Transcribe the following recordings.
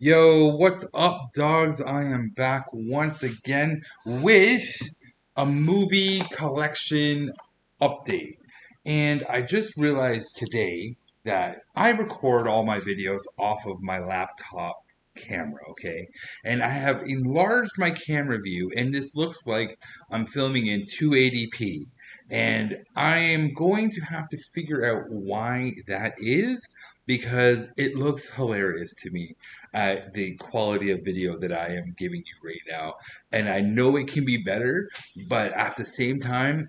Yo, what's up, dogs? I am back once again with a movie collection update. And I just realized today that I record all my videos off of my laptop camera, okay? And I have enlarged my camera view, and this looks like I'm filming in 280p. And I am going to have to figure out why that is because it looks hilarious to me at the quality of video that I am giving you right now. And I know it can be better, but at the same time,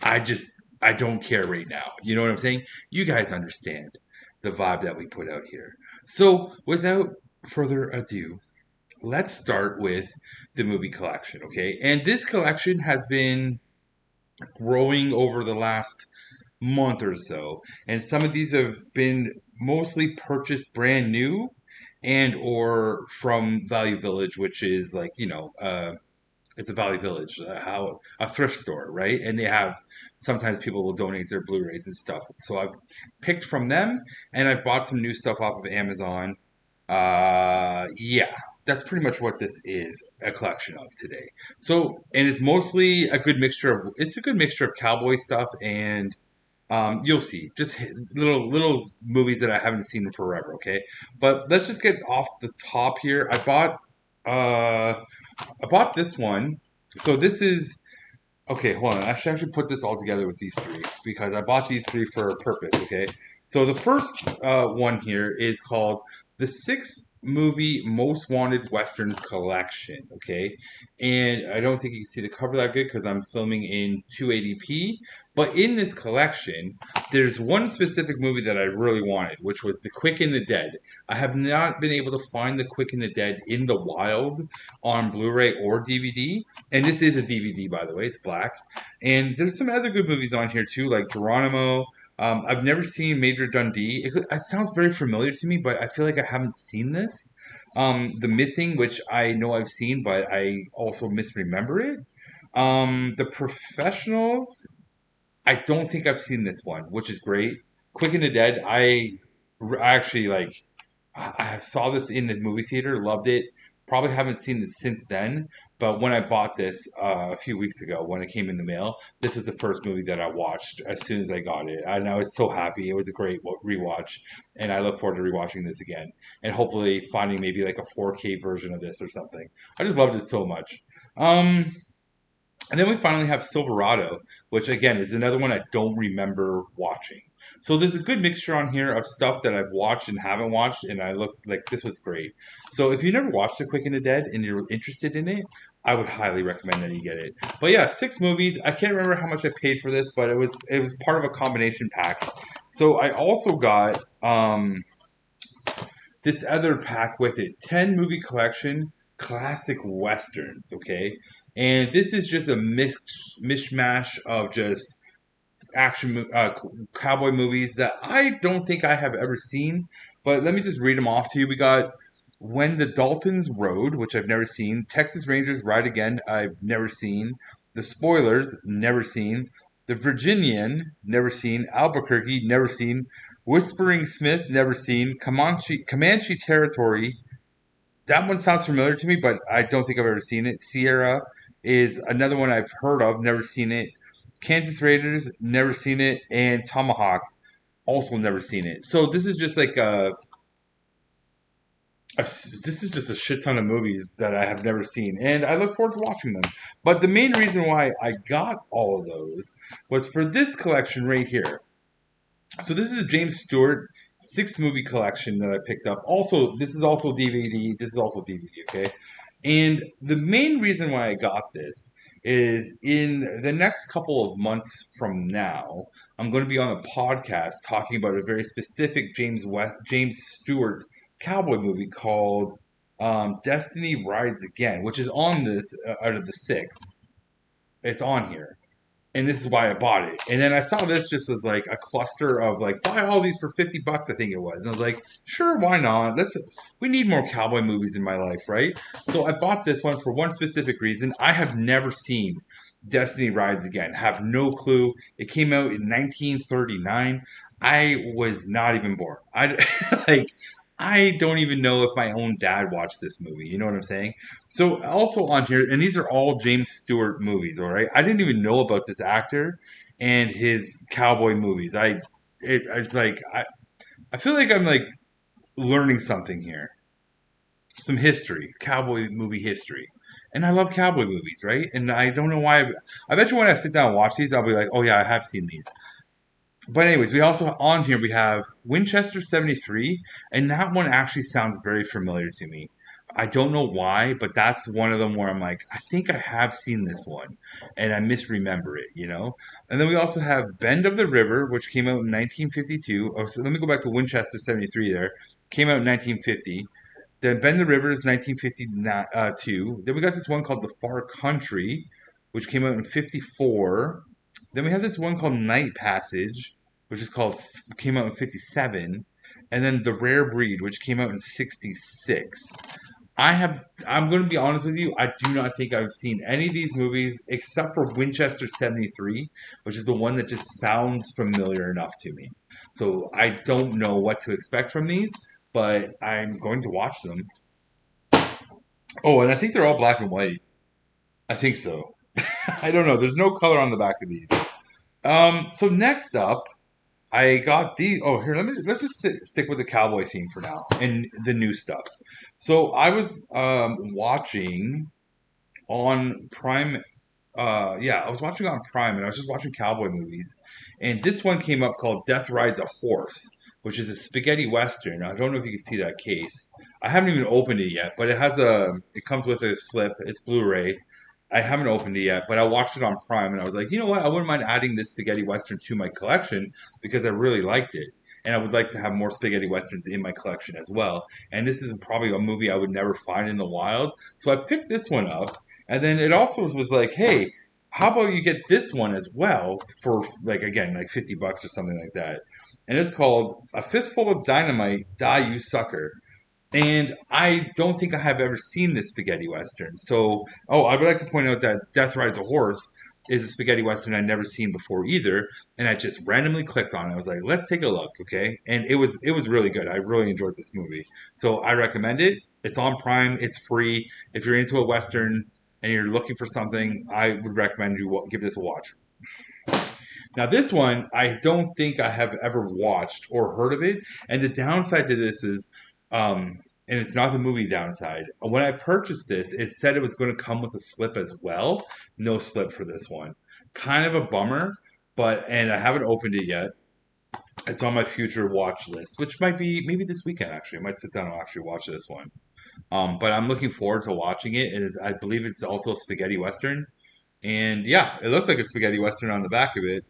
I just I don't care right now. You know what I'm saying? You guys understand the vibe that we put out here. So, without further ado, let's start with the movie collection, okay? And this collection has been growing over the last month or so, and some of these have been mostly purchased brand new and or from Value Village, which is like it's a Value Village, how a thrift store, right? And they have sometimes people will donate their Blu-rays and stuff. So I've picked from them, and I've bought some new stuff off of Amazon. Yeah, that's pretty much what this is a collection of today. So, and it's mostly a good mixture of it's a good mixture of cowboy stuff and you'll see just little movies that I haven't seen in forever. Okay, but let's just get off the top here. Uh, I bought this one. So this is okay. Hold on. I should actually put this all together with these three because I bought these three for a purpose. Okay. So the first one here is called the Six Movie Most Wanted Westerns Collection. Okay, and I don't think you can see the cover that good because I'm filming in 280p. But in this collection, there's one specific movie that I really wanted, which was The Quick and the Dead. I have not been able to find The Quick and the Dead in the wild on Blu-ray or DVD. And this is a DVD, by the way. It's black. And there's some other good movies on here too, like Geronimo. I've never seen Major Dundee. It sounds very familiar to me, but I feel like I haven't seen this. The Missing, which I know I've seen, but I also misremember it. The Professionals. I don't think I've seen this one, which is great. Quick and the Dead. I actually like. I saw this in the movie theater, loved it. Probably haven't seen this since then. But when I bought this a few weeks ago, when it came in the mail, this was the first movie that I watched as soon as I got it. And I was so happy. It was a great rewatch, and I look forward to rewatching this again and hopefully finding maybe like a 4K version of this or something. I just loved it so much. Um, and then we finally have Silverado, which again is another one I don't remember watching. So there's a good mixture on here of stuff that I've watched and haven't watched, and I look like this was great. So if you never watched The Quick and the Dead and you're interested in it, I would highly recommend that you get it. But yeah, six movies. I can't remember how much I paid for this, but it was part of a combination pack. So I also got this other pack with it, 10 movie collection classic westerns. Okay, and this is just a mishmash of just cowboy movies that I don't think I have ever seen. But let me just read them off to you. We got When the Daltons Rode, which I've never seen. Texas Rangers Ride Again, I've never seen. The Spoilers, never seen. The Virginian, never seen. Albuquerque, never seen. Whispering Smith, never seen. Comanche Territory, that one sounds familiar to me, but I don't think I've ever seen it. Sierra is another one I've heard of, never seen it. Kansas Raiders, never seen it, and Tomahawk, also never seen it. So this is just like this is just a shit ton of movies that I have never seen, and I look forward to watching them. But the main reason why I got all of those was for this collection right here. So this is a James Stewart six movie collection that I picked up. Also, this is also DVD. This is also DVD. Okay, and the main reason why I got this is in the next couple of months from now, I'm going to be on a podcast talking about a very specific James Stewart cowboy movie called Destiny Rides Again, which is on this out of the six. It's on here, and this is why I bought it. And then I saw this just as like a cluster of like buy all these for $50, I think it was. And I was like, sure, why not? We need more cowboy movies in my life, right? So I bought this one for one specific reason. I have never seen Destiny Rides Again. Have no clue. It came out in 1939. I was not even born. I like I don't even know if my own dad watched this movie. You know what I'm saying? So also on here, and these are all James Stewart movies. All right, I didn't even know about this actor and his cowboy movies. It's like I feel like I'm like learning something here, some history, cowboy movie history. And I love cowboy movies, right? And I don't know why. I bet you when I sit down and watch these, I'll be like, oh yeah, I have seen these. But anyways, we also on here we have Winchester 73, and that one actually sounds very familiar to me. I don't know why, but that's one of them where I'm like, I think I have seen this one, and I misremember it, you know. And then we also have Bend of the River, which came out in 1952. Oh, so let me go back to Winchester 73. There came out in 1950. Then Bend the River is 1952. Then we got this one called The Far Country, which came out in 54. Then we have this one called Night Passage, which is called came out in 57. And then The Rare Breed, which came out in 66. I'm going to be honest with you, I do not think I've seen any of these movies except for Winchester 73, which is the one that just sounds familiar enough to me. So I don't know what to expect from these, but I'm going to watch them. Oh, and I think they're all black and white. I think so. I don't know. There's no color on the back of these. So next up, I got these. Oh, here, let's just stick with the cowboy theme for now and the new stuff. So I was watching on Prime. Yeah, I was watching on Prime, and I was just watching cowboy movies, and this one came up called Death Rides a Horse, which is a spaghetti western. I don't know if you can see that case. I haven't even opened it yet, but it comes with a slip. It's Blu-ray. I haven't opened it yet, but I watched it on Prime, and I was like, you know what? I wouldn't mind adding this spaghetti western to my collection because I really liked it. And I would like to have more spaghetti westerns in my collection as well. And this is probably a movie I would never find in the wild. So I picked this one up. And then it also was like, hey, how about you get this one as well for like again like $50 or something like that? And it's called A Fistful of Dynamite, Die You Sucker. And I don't think I have ever seen this spaghetti western. So, oh, I would like to point out that Death Rides a Horse is a spaghetti western I'd never seen before either, and I just randomly clicked on it. I was like, let's take a look, okay? And it was really good. I really enjoyed this movie, so I recommend it. It's on Prime. It's free. If you're into a western and you're looking for something, I would recommend you give this a watch. Now, this one, I don't think I have ever watched or heard of it. And the downside to this is, and it's not the movie downside. When I purchased this, it said it was going to come with a slip as well. No slip for this one. Kind of a bummer, and I haven't opened it yet. It's on my future watch list, which might be maybe this weekend actually. I might sit down and actually watch this one. But I'm looking forward to watching it. I believe it's also a spaghetti western. And yeah, it looks like a spaghetti western on the back of it,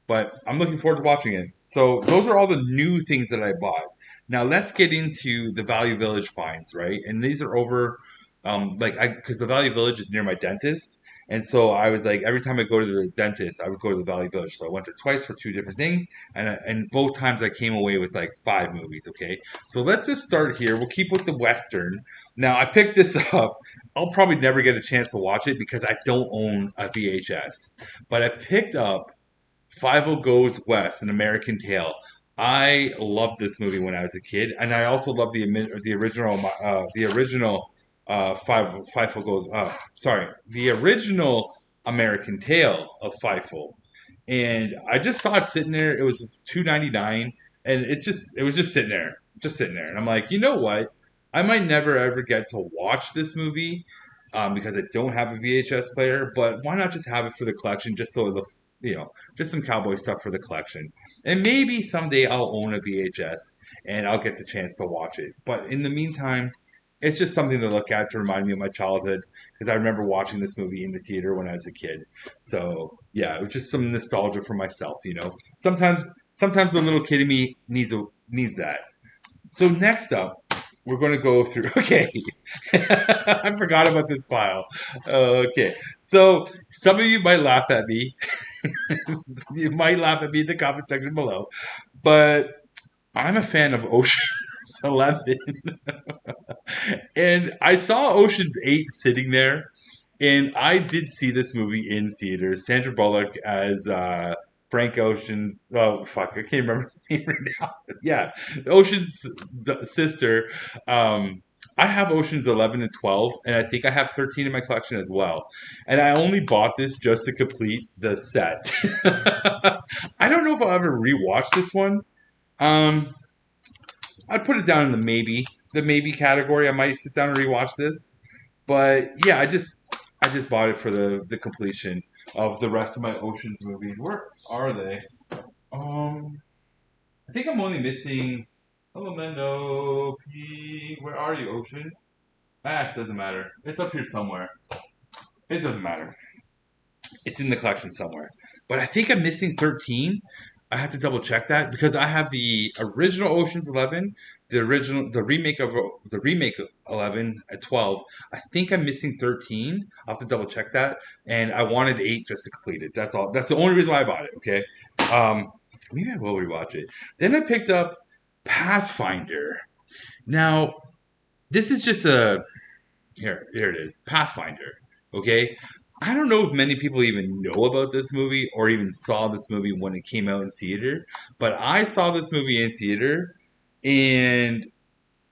but I'm looking forward to watching it. So those are all the new things that I bought. Now let's get into the Value Village finds, right? And these are over, because the Value Village is near my dentist, and so I was like, every time I go to the dentist, I would go to the Value Village. So I went there twice for two different things, and both times I came away with like five movies. Okay, so let's just start here. We'll keep with the Western. Now I picked this up. I'll probably never get a chance to watch it because I don't own a VHS, but I picked up Five O Goes West, An American Tale. I loved this movie when I was a kid, and I also loved the original Five O Goes. Sorry, the original American Tale of Fievel. And I just saw it sitting there. It was $2.99, and it was just sitting there. And I'm like, you know what? I might never ever get to watch this movie because I don't have a VHS player. But why not just have it for the collection, just so it looks, just some cowboy stuff for the collection. And maybe someday I'll own a VHS and I'll get the chance to watch it. But in the meantime, it's just something to look at to remind me of my childhood because I remember watching this movie in the theater when I was a kid. So yeah, it was just some nostalgia for myself. Sometimes the little kid in me needs that. So next up, we're going to go through. Okay, I forgot about this pile. Okay, so some of you might laugh at me. You might laugh at me in the comment section below, but I'm a fan of Ocean's 11. And I saw Ocean's 8 sitting there, and I did see this movie in theaters. Sandra Bullock as Frank Ocean's. Oh fuck, I can't remember his name right now. Yeah, Ocean's sister. Um, I have Ocean's 11 and 12, and I think I have 13 in my collection as well. And I only bought this just to complete the set. I don't know if I'll ever rewatch this one. Um, I'd put it down in the maybe category. I might sit down and rewatch this. But yeah, I just bought it for the completion of the rest of my Ocean's movies. Where are they? Um, I think I'm only missing Elemento P. Where are you, Ocean? Ah, it doesn't matter. It's up here somewhere. It doesn't matter. It's in the collection somewhere. But I think I'm missing 13. I have to double check that because I have the original Ocean's 11, the remake of 11 at 12. I think I'm missing 13. I'll have to double check that. And I wanted 8 just to complete it. That's all. That's the only reason why I bought it. Okay. Um, maybe I will rewatch it. Then I picked up Pathfinder. Now, this is just a here it is, Pathfinder. Okay, I don't know if many people even know about this movie or even saw this movie when it came out in theater, but I saw this movie in theater, and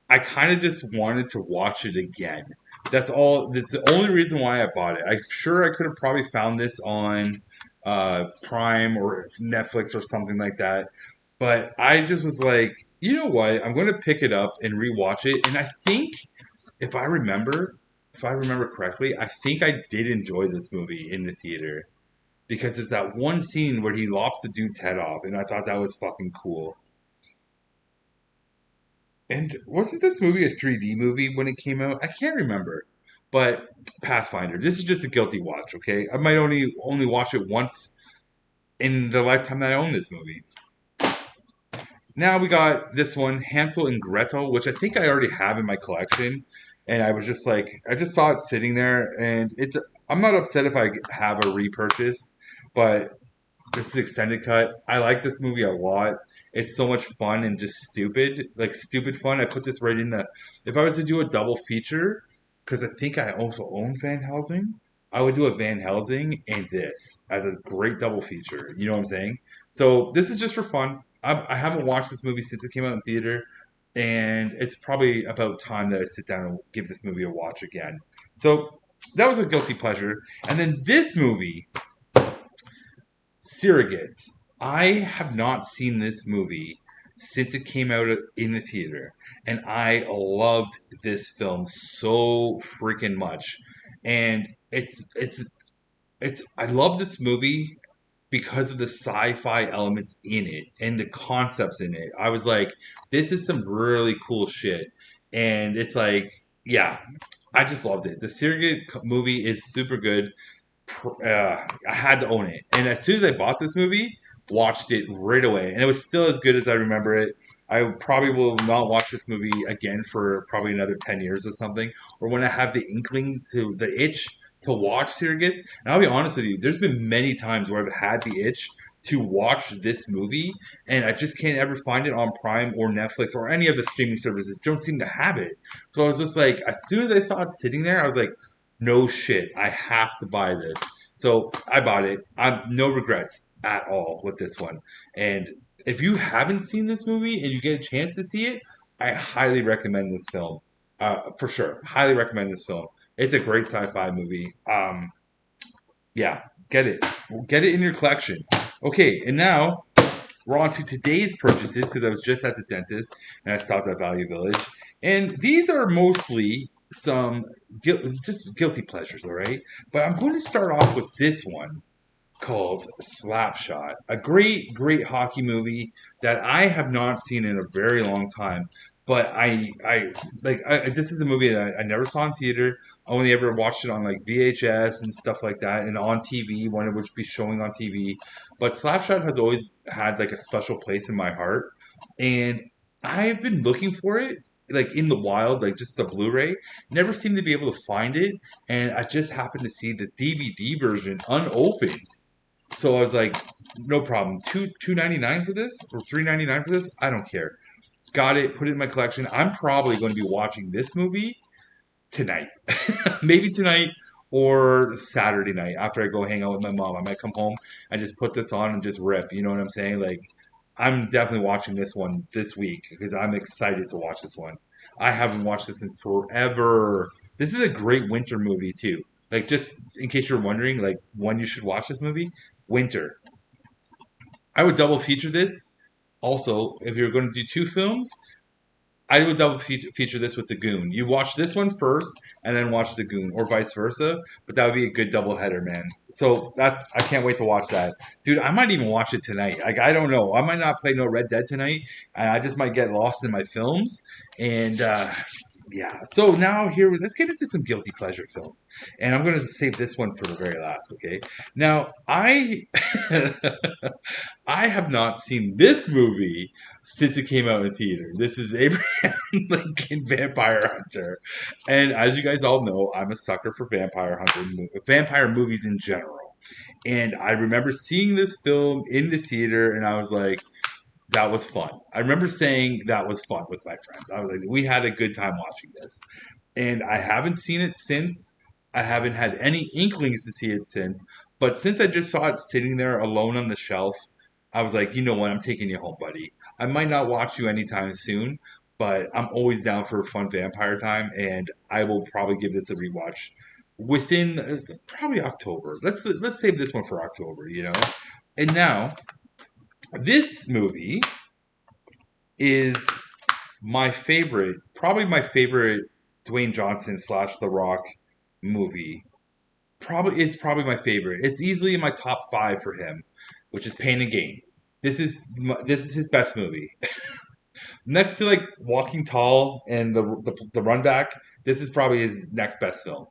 I kind of just wanted to watch it again. That's all. That's the only reason why I bought it. I'm sure I could have probably found this on Prime or Netflix or something like that, but I just was like, you know what? I'm going to pick it up and rewatch it, and I think if I remember, if I remember correctly, I think I did enjoy this movie in the theater because there's that one scene where he lops the dude's head off, and I thought that was fucking cool. And wasn't this movie a 3D movie when it came out? I can't remember. But Pathfinder, this is just a guilty watch, okay? I might only watch it once in the lifetime that I own this movie. Now we got this one, Hansel and Gretel, which I think I already have in my collection. And I was just like, I just saw it sitting there, and it's. I'm not upset if I have a repurchase, but this is extended cut. I like this movie a lot. It's so much fun and just stupid, like stupid fun. I put this right in the. If I was to do a double feature, because I think I also own Van Helsing, I would do a Van Helsing and this as a great double feature. You know what I'm saying? So this is just for fun. I haven't watched this movie since it came out in theater, and it's probably about time that I sit down and give this movie a watch again. So that was a guilty pleasure. And then this movie, Surrogates. I have not seen this movie since it came out in the theater, and I loved this film so freaking much. And it's I love this movie because of the sci-fi elements in it and the concepts in it. I was like, this is some really cool shit. And it's like, yeah, I just loved it. The Surrogate movie is super good. I had to own it. And as soon as I bought this movie, watched it right away. And it was still as good as I remember it. I probably will not watch this movie again for probably another 10 years or something. Or when I have the inkling to the itch to watch Surrogates. And I'll be honest with you, there's been many times where I've had the itch to watch this movie, and I just can't ever find it on Prime or Netflix or any of the streaming services. Don't seem to have it. So I was just like, as soon as I saw it sitting there, I was like, no shit, I have to buy this. So I bought it. I'm no regrets at all with this one. And if you haven't seen this movie and you get a chance to see it, I highly recommend this film. For sure, highly recommend this film. It's a great sci-fi movie. Yeah, get it in your collection. Okay, and now we're on to today's purchases because I was just at the dentist and I stopped at Value Village, and these are mostly some just guilty pleasures, all right. But I'm going to start off with this one called Slapshot, a great hockey movie that I have not seen in a very long time. But this is a movie that I never saw in theater. I only ever watched it on like VHS and stuff like that, and on TV when it would be showing on TV. But Slapshot has always had like a special place in my heart, and I've been looking for it like in the wild, like just the Blu-ray. Never seemed to be able to find it, and I just happened to see this DVD version unopened. So I was like, no problem. $2.99 for this or $3.99 for this? I don't care. Got it, put it in my collection. I'm probably going to be watching this movie tonight. Maybe tonight or Saturday night after I go hang out with my mom. I might come home and just put this on and just rip. You know what I'm saying? Like, I'm definitely watching this one this week because I'm excited to watch this one. I haven't watched this in forever. This is a great winter movie too. Like, just in case you're wondering, like when you should watch this movie, winter. I would double feature this. Also, if you're going to do two films, I would double feature this with the Goon. You watch this one first, and then watch the Goon, or vice versa. But that would be a good double header, man. So I can't wait to watch that, dude. I might even watch it tonight. Like I don't know, I might not play no Red Dead tonight, and I just might get lost in my films. And yeah, so now here let's get into some guilty pleasure films, and I'm going to save this one for the very last. Okay, now I I have not seen this movie since it came out in theater. This is Abraham Lincoln Vampire Hunter. And as you guys all know, I'm a sucker for vampire movies in general. And I remember seeing this film in the theater and I was like, that was fun. I remember saying that was fun with my friends. I was like, we had a good time watching this. And I haven't seen it since. I haven't had any inklings to see it since. But since I just saw it sitting there alone on the shelf, I was like, you know what? I'm taking you home, buddy. I might not watch you anytime soon, but I'm always down for a fun vampire time, and I will probably give this a rewatch within probably October. Let's save this one for October, you know. And now this movie is my favorite, probably my favorite Dwayne Johnson slash The Rock movie. Probably it's probably my favorite. It's easily in my top five for him, which is Pain and Gain. This is his best movie. Next to like Walking Tall and the Run Back, this is probably his next best film.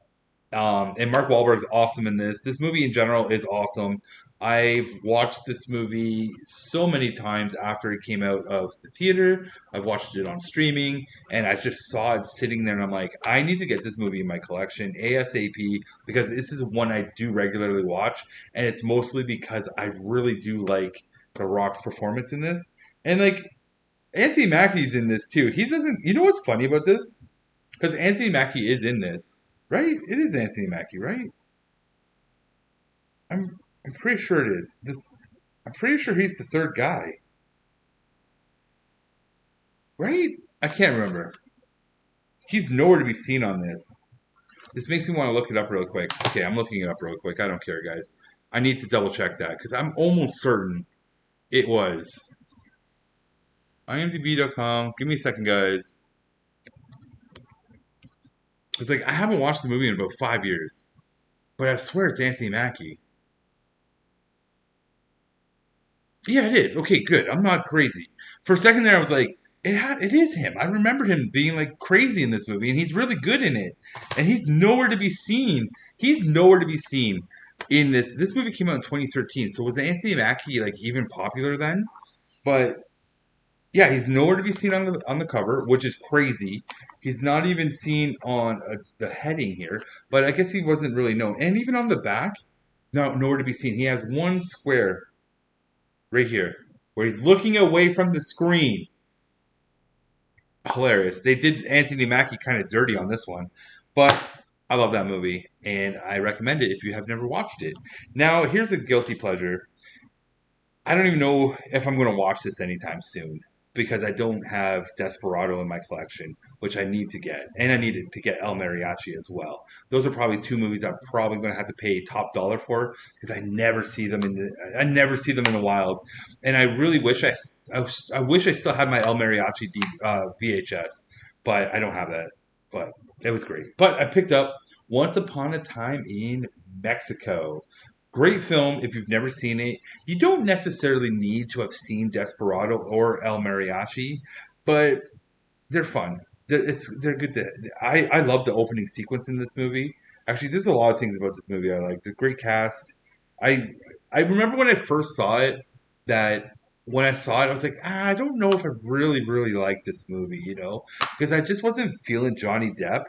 And Mark Wahlberg's awesome in this. This movie in general is awesome. I've watched this movie so many times after it came out of the theater. I've watched it on streaming, and I just saw it sitting there, and I'm like, I need to get this movie in my collection ASAP because this is one I do regularly watch, and it's mostly because I really do like The Rock's performance in this, and like Anthony Mackie's in this too. He doesn't. You know what's funny about this? Because Anthony Mackie is in this, right? It is Anthony Mackie, right? I'm pretty sure it is. This I'm pretty sure he's the third guy, right? I can't remember. He's nowhere to be seen on this. This makes me want to look it up real quick. Okay, I'm looking it up real quick. I don't care, guys. I need to double check that because I'm almost certain it was imdb.com. Give me a second, guys. It's like I haven't watched the movie in about 5 years, but I swear it's Anthony Mackie. Yeah, it is. Okay, good. I'm not crazy. For a second there, I was like, it is him. I remember him being like crazy in this movie, and he's really good in it. And he's nowhere to be seen. He's nowhere to be seen in this. This movie came out in 2013, so was Anthony Mackie like even popular then? But yeah, he's nowhere to be seen on the cover, which is crazy. He's not even seen on the heading here, but I guess he wasn't really known. And even on the back, no, nowhere to be seen. He has one square right here where he's looking away from the screen. Hilarious. They did Anthony Mackie kind of dirty on this one, but I love that movie and I recommend it if you have never watched it. Now, here's a guilty pleasure. I don't even know if I'm going to watch this anytime soon because I don't have Desperado in my collection, which I need to get, and I need to get El Mariachi as well. Those are probably two movies I'm probably going to have to pay top dollar for because I never see them in the wild, and I really wish I wish I still had my El Mariachi VHS, but I don't have that. But it was great. But I picked up Once Upon a Time in Mexico. Great film if you've never seen it. You don't necessarily need to have seen Desperado or El Mariachi, but they're fun. They're good. I love the opening sequence in this movie. Actually, there's a lot of things about this movie I like. The great cast. I I remember when I first saw it that when I saw it I was like I don't know if I really like this movie, you know, because I just wasn't feeling Johnny Depp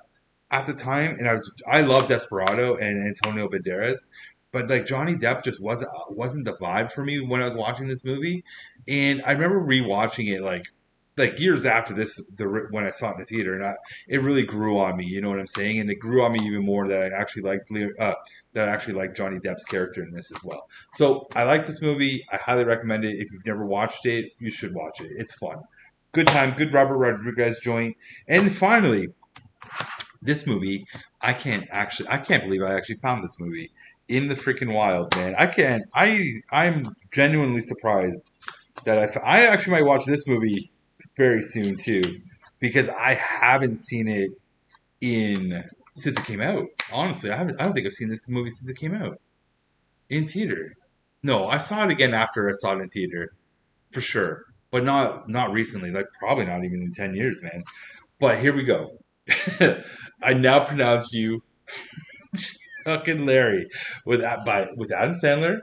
at the time, and I love Desperado and Antonio Banderas, but like Johnny Depp just wasn't the vibe for me when I was watching this movie, and I remember rewatching it like like years after this, when I saw it in the theater, and it really grew on me. You know what I'm saying? And it grew on me even more that I actually liked Johnny Depp's character in this as well. So I like this movie. I highly recommend it. If you've never watched it, you should watch it. It's fun, good time, good Robert Rodriguez joint. And finally, this movie, I can't believe I actually found this movie in the freaking wild, man. I can't. I'm genuinely surprised that I actually might watch this movie very soon too, because I haven't seen it in since it came out. Honestly, I haven't. I don't think I've seen this movie since it came out in theater. No, I saw it again after I saw it in theater for sure, but not recently. Like probably not even in 10 years, man. But here we go. I now pronounce you fucking Larry with Adam Sandler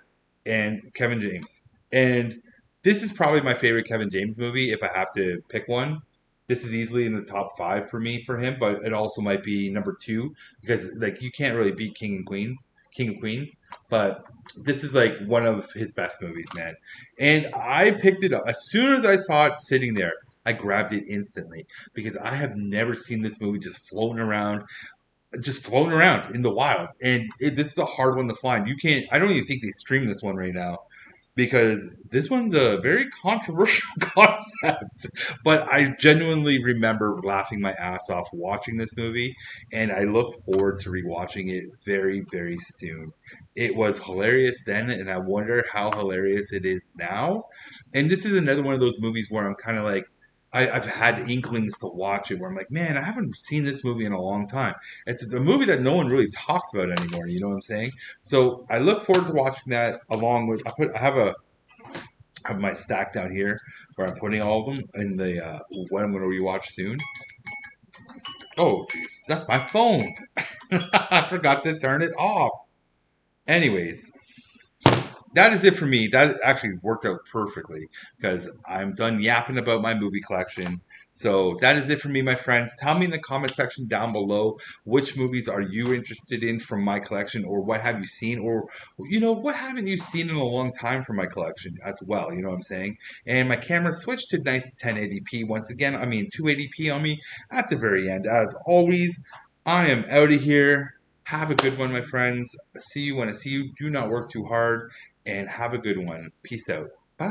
and Kevin James. And this is probably my favorite Kevin James movie if I have to pick one. This is easily in the top five for me for him, but it also might be number two because like you can't really beat King of Queens. But this is like one of his best movies, man. And I picked it up as soon as I saw it sitting there. I grabbed it instantly because I have never seen this movie just floating around in the wild. And this is a hard one to find. You can't. I don't even think they stream this one right now because this one's a very controversial concept. But I genuinely remember laughing my ass off watching this movie, and I look forward to rewatching it very, very soon. It was hilarious then, and I wonder how hilarious it is now. And this is another one of those movies where I'm kind of like, I've had inklings to watch it where I'm like, man, I haven't seen this movie in a long time. It's just a movie that no one really talks about anymore. You know what I'm saying? So I look forward to watching that along with I have my stack down here where I'm putting all of them in the what I'm going to rewatch soon. Oh, jeez, that's my phone. I forgot to turn it off. Anyways, that is it for me. That actually worked out perfectly because I'm done yapping about my movie collection. So that is it for me, my friends. Tell me in the comment section down below which movies are you interested in from my collection, or what have you seen, or what haven't you seen in a long time from my collection as well. You know what I'm saying? And my camera switched to nice 1080p once again. I mean 280p on me at the very end. As always, I am out of here. Have a good one, my friends. See you when I see you. Do not work too hard and have a good one. Peace out. Bye.